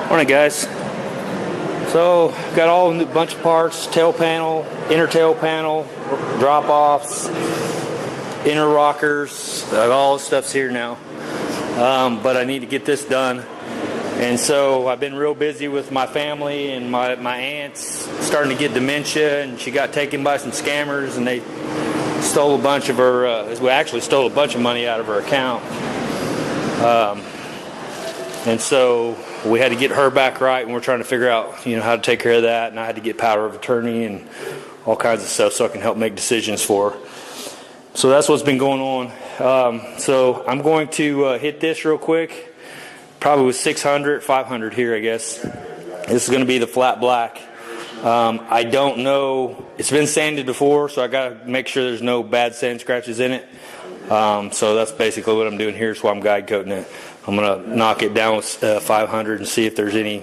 Morning, guys. So got all a bunch of parts: tail panel, inner tail panel, drop offs, inner rockers. All the stuff's here now, but I need to get this done. And so I've been real busy with my family, and my aunt's starting to get dementia, and she got taken by some scammers, and they stole a bunch of her. We actually stole a bunch of money out of her account. And so we had to get her back right, and we're trying to figure out, how to take care of that. And I had to get power of attorney and all kinds of stuff so I can help make decisions for her. So that's what's been going on. So I'm going to hit this real quick, probably with 600, 500 here, I guess. This is going to be the flat black. I don't know. It's been sanded before, so I got to make sure there's no bad sand scratches in it. So that's basically what I'm doing here. Is why I'm guide coating it. I'm going to knock it down with 500 and see if there's any,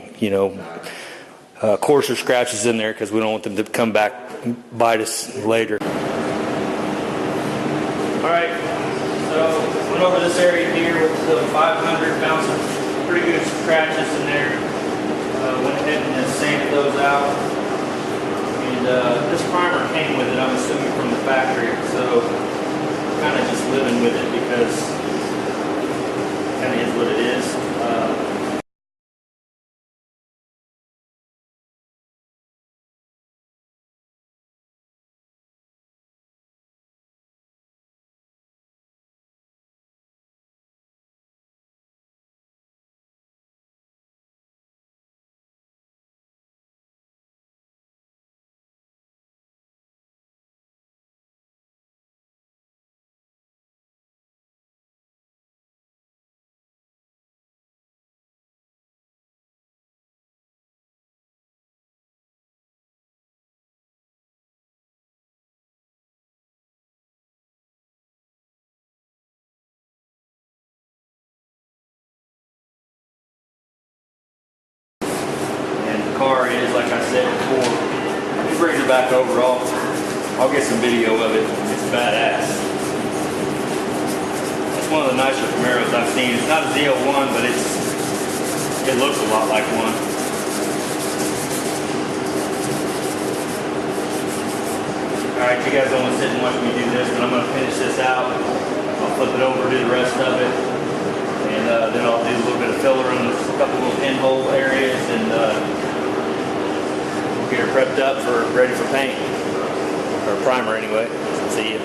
coarser scratches in there, because we don't want them to come back bite us later. All right, so went over this area here with the 500, found some pretty good scratches in there. Went ahead and sanded those out. And this primer came with it, I'm assuming, from the factory. So kind of just living with it because kind of is what it is. Car is, like I said before, let me bring it back over. I'll get some video of it. It's badass. It's one of the nicer Camaros I've seen. It's not a ZL1, but it looks a lot like one. Alright, you guys don't want to sit and watch me do this, but I'm going to finish this out. I'll flip it over, do the rest of it, and then I'll do a little bit of filler in a couple little pinhole areas, and get her prepped up for ready for paint, or primer anyway. See you.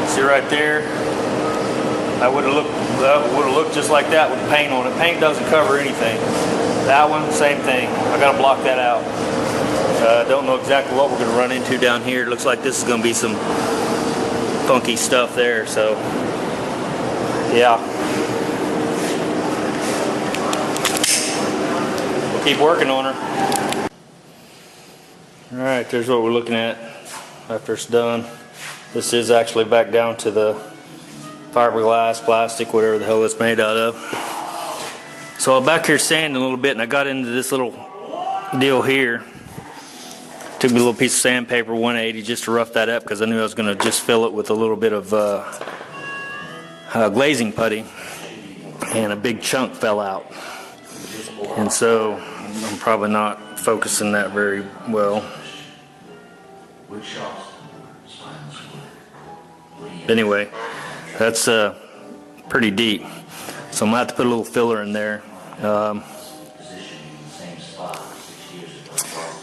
See right there, that would have looked just like that with paint on it. Paint doesn't cover anything. That one, same thing. I got to block that out. Don't know exactly what we're going to run into down here. It looks like this is going to be some funky stuff there. So, yeah, we'll keep working on her. All right, there's what we're looking at after it's done. This is actually back down to the fiberglass, plastic, whatever the hell it's made out of. So I'm back here sanding a little bit, and I got into this little deal here. Took me a little piece of sandpaper, 180, just to rough that up, because I knew I was going to just fill it with a little bit of glazing putty, and a big chunk fell out. And so I'm probably not focusing that very well. Anyway, that's pretty deep, so I'm gonna have to put a little filler in there.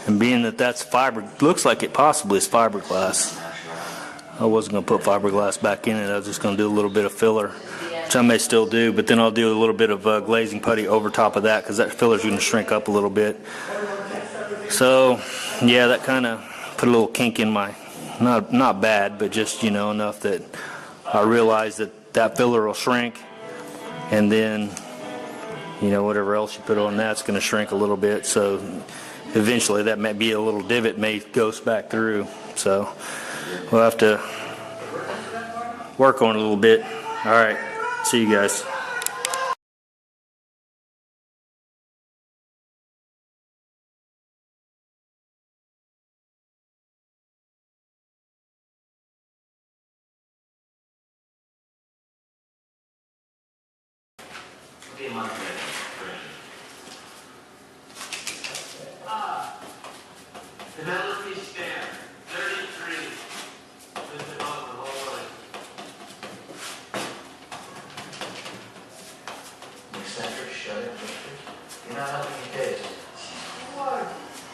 And being that that's looks like it possibly is fiberglass. I wasn't gonna put fiberglass back in it. I was just gonna do a little bit of filler, which I may still do, but then I'll do a little bit of glazing putty over top of that, because that filler's gonna shrink up a little bit. So yeah, that kind of put a little kink in my. Not bad, but just enough that I realize that filler will shrink, and then whatever else you put on that's going to shrink a little bit, so eventually that may be a little divot may goes back through, so we'll have to work on it a little bit. All right, see you guys. Penelope Stamp, 33. Just about the whole way. Eccentric, shut it, you're not helping your case. What?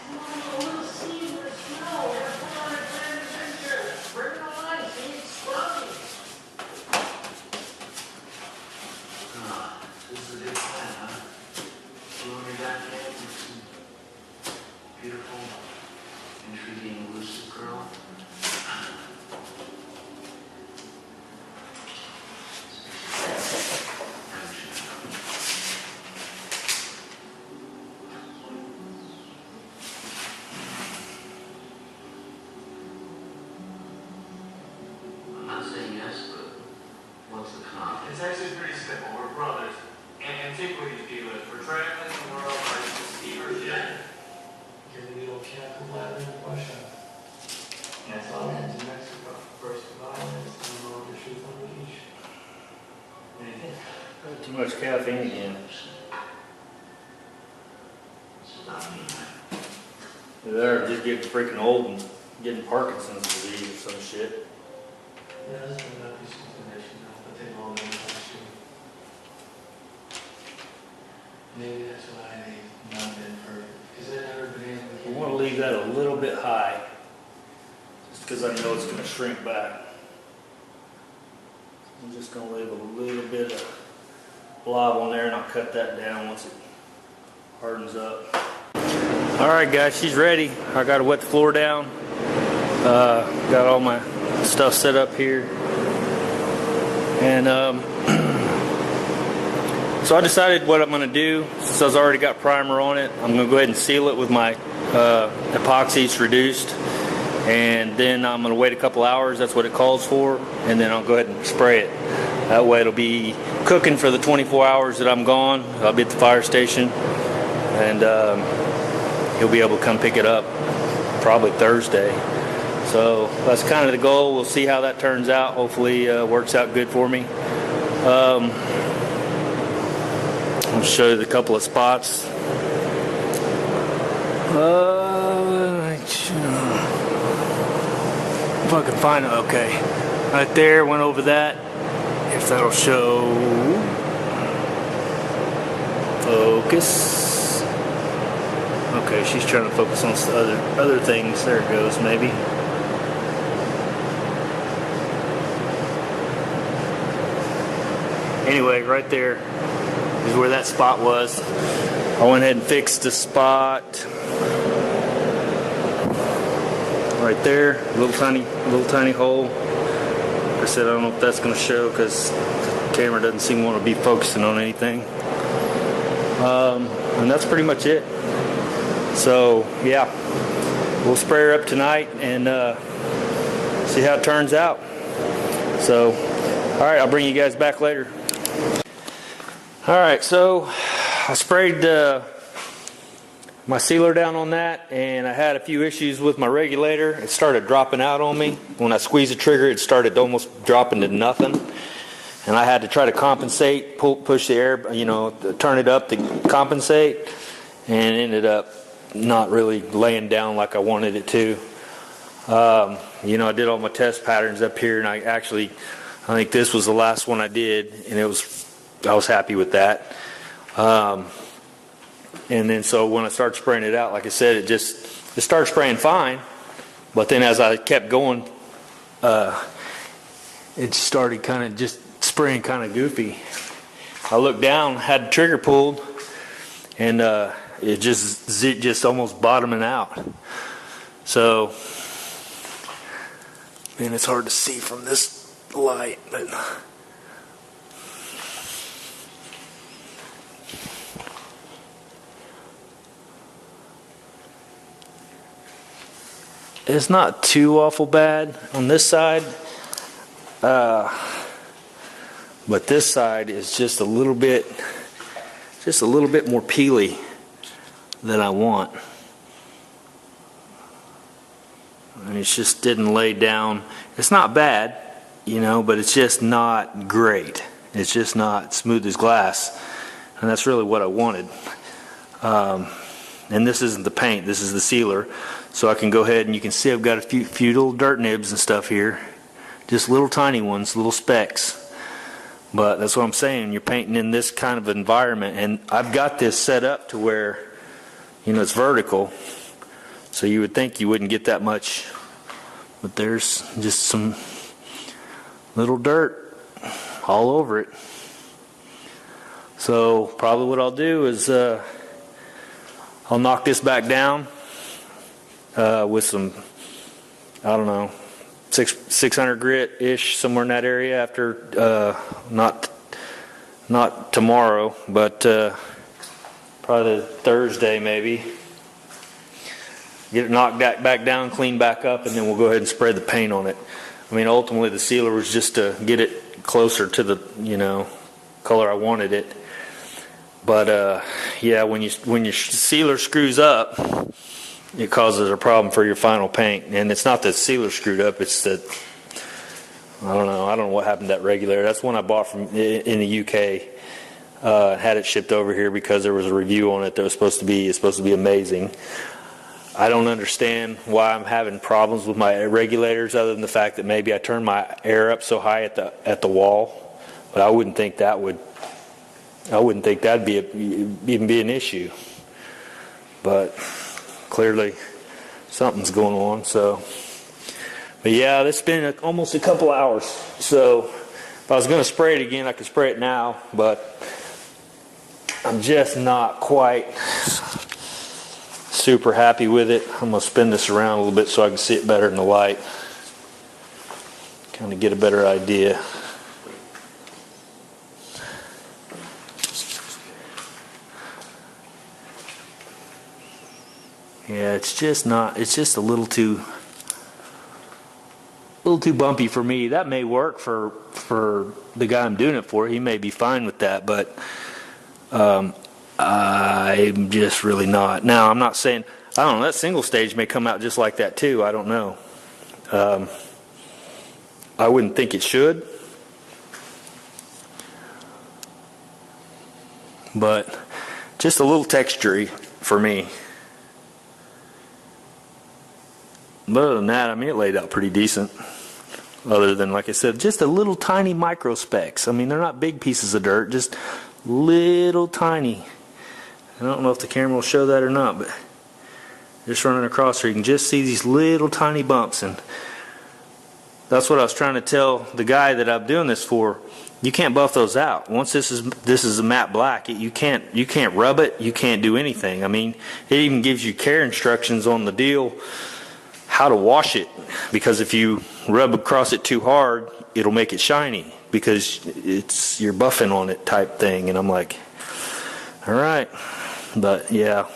Come on, a little seed with snow. We're gonna put on a grand adventure. Bring it on, see, it's scrubby. This is a big plan, huh? You want me back there with some beautiful, intriguing, elusive girl? I'm not saying yes, but what's the con? It's actually pretty simple. We're brothers. And antiquities dealers. We're traveling the world like the steamers. Yeah. Give me the old cat ladder in the bush. That's all. To Mexico. First to violence, and then over shoes on the beach. What do you think? Too much caffeine again. It's not me, man. They're just getting freaking old and getting Parkinson's disease or some shit. Yeah, this may not be something they should know, but they've all been last year. Maybe that's why they've not been perfect. Because they've never been able to. We want to leave that a little bit high, just because I know it's going to shrink back. I'm just going to leave a little bit of blob on there, and I'll cut that down once it hardens up. All right, guys, she's ready. I got to wet the floor down. Got all my stuff set up here, and so I decided what I'm going to do. Since I've already got primer on it, I'm going to go ahead and seal it with my epoxy. It's reduced, and then I'm going to wait a couple hours. That's what it calls for, and then I'll go ahead and spray it. That way it'll be cooking for the 24 hours that I'm gone. I'll be at the fire station, and he'll be able to come pick it up probably Thursday. So that's kind of the goal. We'll see how that turns out. Hopefully works out good for me. I'll show you a couple of spots. If I can find it, okay. Right there, went over that. If that'll show. Focus. Okay, she's trying to focus on other things. There it goes, maybe. Anyway, right there is where that spot was. I went ahead and fixed the spot right there, little tiny hole. Like I said, I don't know if that's going to show because the camera doesn't seem to want to be focusing on anything. And that's pretty much it. So yeah, we'll spray her up tonight and see how it turns out. So, all right, I'll bring you guys back later. All right, so I sprayed my sealer down on that, and I had a few issues with my regulator. It started dropping out on me. When I squeezed the trigger, it started almost dropping to nothing. And I had to try to compensate, push the air, turn it up to compensate, and it ended up not really laying down like I wanted it to. I did all my test patterns up here, and I think this was the last one I did, and I was happy with that. And then so when I started spraying it out, like I said, it started spraying fine, but then as I kept going, it started kind of just spraying kind of goofy. I looked down, had the trigger pulled, and it just almost bottoming out. So, man, it's hard to see from this light, but it's not too awful bad on this side. But this side is just a little bit more peely than I want. And it just didn't lay down. It's not bad, you know, but it's just not great. It's just not smooth as glass. And that's really what I wanted. And this isn't the paint, this is the sealer. So I can go ahead and you can see I've got a few little dirt nibs and stuff here. Just little tiny ones, little specks. But that's what I'm saying, you're painting in this kind of environment. And I've got this set up to where, you know, it's vertical. So you would think you wouldn't get that much. But there's just some little dirt all over it. So probably what I'll do is I'll knock this back down with some, I don't know, 600 grit-ish, somewhere in that area after, not tomorrow, but probably Thursday maybe. Get it knocked back down, clean back up, and then we'll go ahead and spray the paint on it. I mean, ultimately the sealer was just to get it closer to the, you know, color I wanted it. But yeah, when your sealer screws up, it causes a problem for your final paint. And it's not that the sealer screwed up, it's that I don't know what happened to that regulator. That's one I bought from in the UK. Had it shipped over here because there was a review on it that was supposed to be amazing. I don't understand why I'm having problems with my regulators, other than the fact that maybe I turn my air up so high at the wall. But I wouldn't think that'd even be an issue. But clearly something's going on. So, but yeah, it's been almost a couple hours. So if I was going to spray it again, I could spray it now. But I'm just not quite super happy with it. I'm going to spin this around a little bit so I can see it better in the light. Kind of get a better idea. Yeah, it's just a little too bumpy for me. That may work for the guy I'm doing it for. He may be fine with that, but I'm just really not. Now, I'm not saying, I don't know, that single stage may come out just like that too. I don't know. I wouldn't think it should. But just a little texture-y for me. But other than that, I mean, it laid out pretty decent. Other than, like I said, just a little tiny micro specks. I mean, they're not big pieces of dirt, just little tiny. I don't know if the camera will show that or not, but just running across here, you can just see these little tiny bumps. And that's what I was trying to tell the guy that I'm doing this for. You can't buff those out. Once this is a matte black, you can't rub it. You can't do anything. I mean, it even gives you care instructions on the deal how to wash it, because if you rub across it too hard, it'll make it shiny because you're buffing on it type thing. And I'm like, all right, but yeah,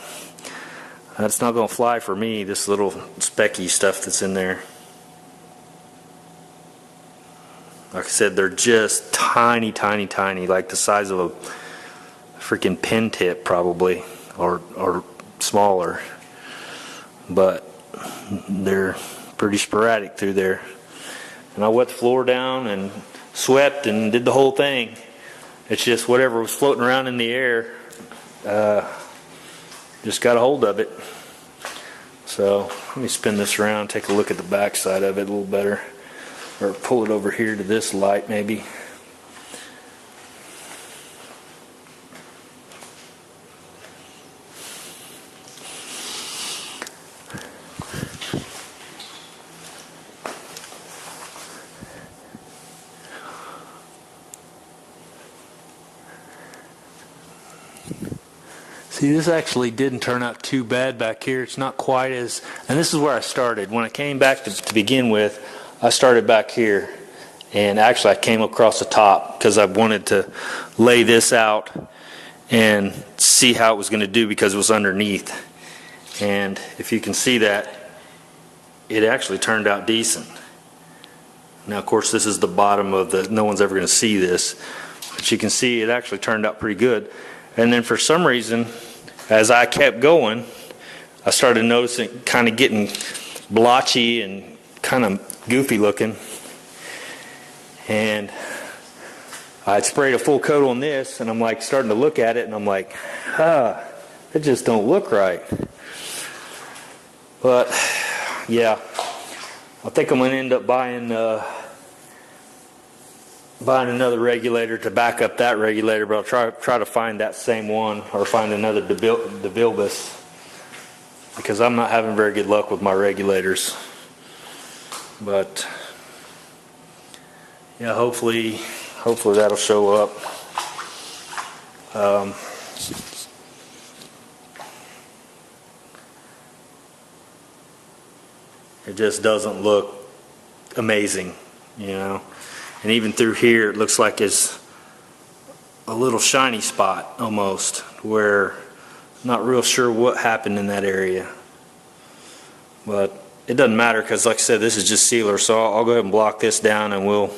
that's not going to fly for me, this little specky stuff that's in there. Like I said, they're just tiny, tiny, tiny, like the size of a freaking pin tip probably, or smaller. But they're pretty sporadic through there. And I wet the floor down and swept and did the whole thing. It's just whatever was floating around in the air, just got a hold of it. So let me spin this around, take a look at the back side of it a little better, or pull it over here to this light maybe. See, this actually didn't turn out too bad back here. It's not quite as, and this is where I started. When I came back to begin with, I started back here. And actually I came across the top because I wanted to lay this out and see how it was going to do because it was underneath. And if you can see that, it actually turned out decent. Now, of course, this is the bottom of the, no one's ever going to see this, but you can see it actually turned out pretty good. And then for some reason, as I kept going, I started noticing kind of getting blotchy and kind of goofy looking. And I'd sprayed a full coat on this, and I'm like starting to look at it, and I'm like, it just don't look right. But yeah, I think I'm going to end up buying another regulator to back up that regulator, but I'll try to find that same one or find another DeVilbiss, because I'm not having very good luck with my regulators. But yeah, hopefully that'll show up. It just doesn't look amazing, you know. And even through here, it looks like it's a little shiny spot almost, where I'm not real sure what happened in that area. But it doesn't matter, because like I said, this is just sealer, so I'll go ahead and block this down, and we'll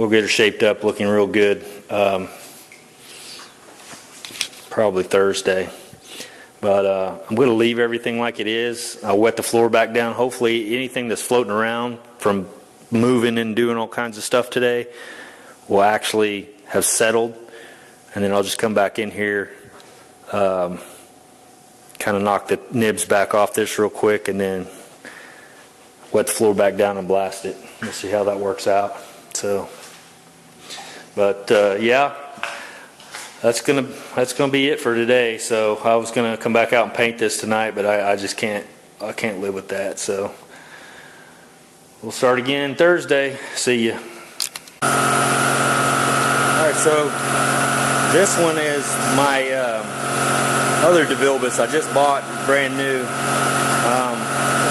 get her shaped up looking real good, probably Thursday. But I'm going to leave everything like it is. I'll wet the floor back down. Hopefully anything that's floating around from moving and doing all kinds of stuff today will actually have settled. And then I'll just come back in here, kind of knock the nibs back off this real quick, and then wet the floor back down and blast it. We'll see how that works out. So, but yeah, that's gonna be it for today. So I was gonna come back out and paint this tonight, but I just can't live with that. So we'll start again Thursday. See ya. All right, so this one is my other DeVilbiss I just bought, brand new.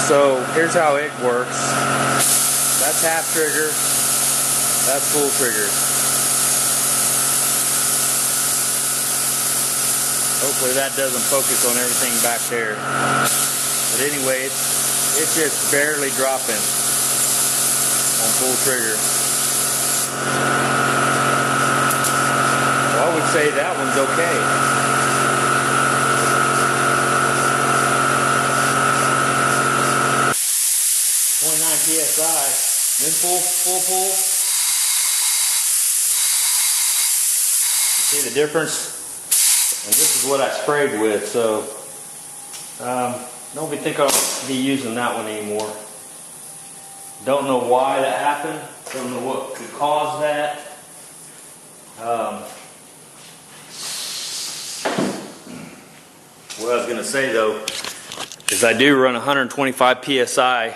So here's how it works. That's half trigger. That's full trigger. Hopefully that doesn't focus on everything back there. But anyway, it's just barely dropping on full trigger. So I would say that one's okay. 29 PSI, then full pull. You see the difference? And this is what I sprayed with, so don't think I'll be using that one anymore. Don't know why that happened. Don't know what could cause that. What I was going to say though is I do run 125 PSI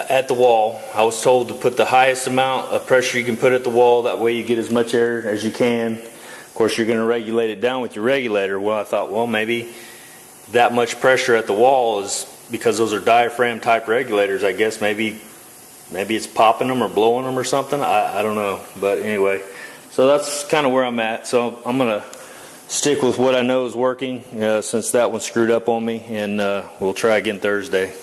at the wall. I was told to put the highest amount of pressure you can put at the wall. That way you get as much air as you can. Of course, you're going to regulate it down with your regulator. Well, I thought, well, maybe that much pressure at the wall is because those are diaphragm type regulators. I guess maybe it's popping them or blowing them or something. I don't know. But anyway, so that's kind of where I'm at. So I'm going to stick with what I know is working since that one screwed up on me, and we'll try again Thursday.